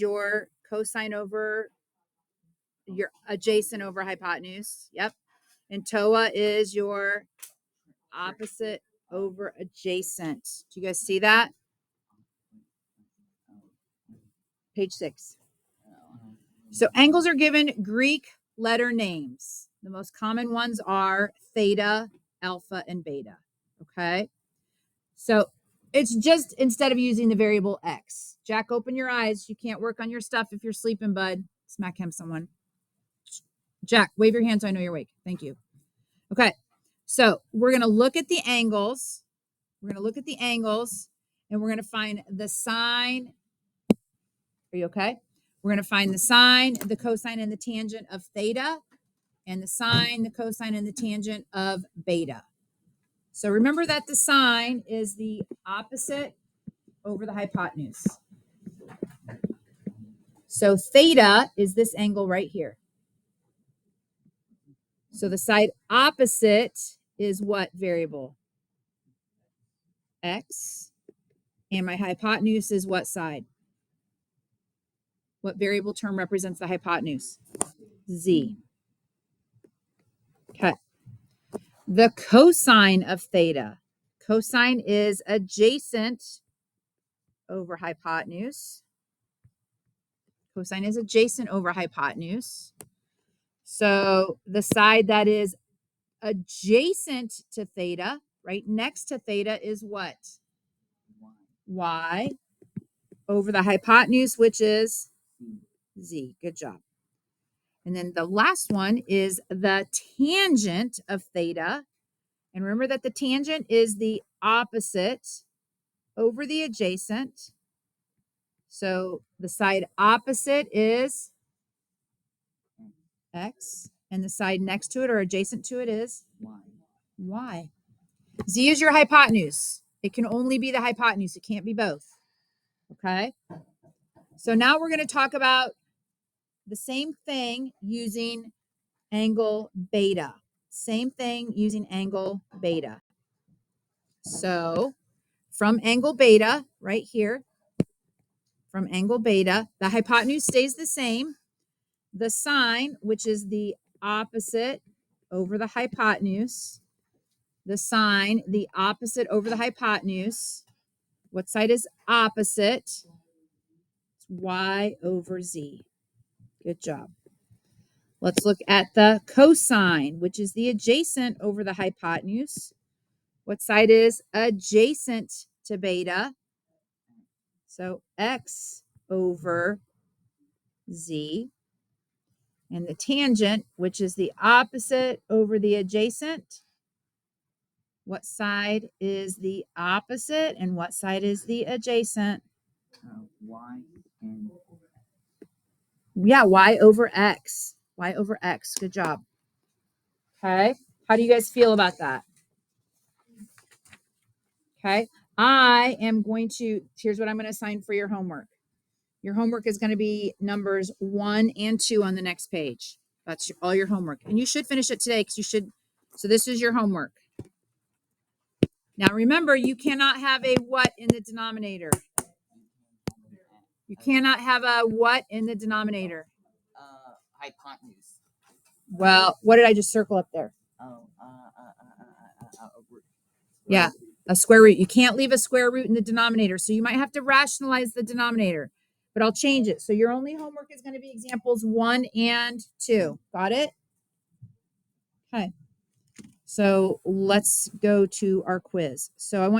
your cosine over your adjacent over hypotenuse. Yep. And TOA is your opposite over adjacent. Do you guys see that? Page 6. So angles are given Greek letter names. The most common ones are theta, alpha, and beta. Okay. So it's just instead of using the variable x. Jack, open your eyes. You can't work on your stuff if you're sleeping, bud. Smack him, someone. Jack, wave your hand so I know you're awake. Thank you. Okay. So we're going to look at the angles. We're going to look at the angles and we're going to find the sine. Are you okay? We're going to find the sine, the cosine, and the tangent of theta, and the sine, the cosine, and the tangent of beta. So remember that the sine is the opposite over the hypotenuse. So theta is this angle right here. So the side opposite is what variable? X. And my hypotenuse is what side? What variable term represents the hypotenuse? Z. Okay. The cosine of theta. Cosine is adjacent over hypotenuse. Cosine is adjacent over hypotenuse. So the side that is adjacent to theta, right next to theta, is what? Y over the hypotenuse, which is Z. Good job. And then the last one is the tangent of theta. And remember that the tangent is the opposite over the adjacent. So the side opposite is X, and the side next to it or adjacent to it is Y. Z is your hypotenuse. It can only be the hypotenuse. It can't be both. Okay? So now we're going to talk about the same thing using angle beta. Same thing using angle beta. So from angle beta, right here, from angle beta, the hypotenuse stays the same. The sine, which is the opposite over the hypotenuse, the sine, the opposite over the hypotenuse. What side is opposite? It's Y over Z. Good job. Let's look at the cosine, which is the adjacent over the hypotenuse. What side is adjacent to beta? So X over Z. And the tangent, which is the opposite over the adjacent. What side is the opposite and what side is the adjacent? Y and Yeah, Y over X. Y over X. Good job. Okay. How do you guys feel about that? Okay. I am going to, here's what I'm going to assign for your homework. Your homework is going to be numbers 1 and 2 on the next page. That's all your homework. And you should finish it today because you should. So this is your homework. Now remember, you cannot have a what in the denominator. You cannot have a what in the denominator. hypotenuse. Well, what did I just circle up there? Yeah, a square root. You can't leave a square root in the denominator. So you might have to rationalize the denominator, but I'll change it. So your only homework is going to be examples 1 and 2. Got it? Okay. So let's go to our quiz. So I want you